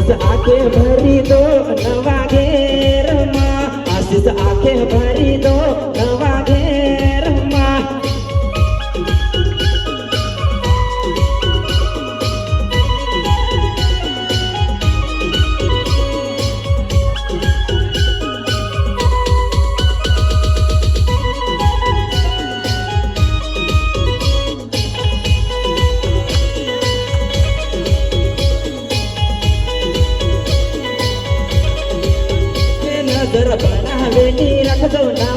आशीष आखे भरी दो नवा घेर मा, आशीष आखे भरी दो नवा घेर मा. नजर बनावेली रखजो ना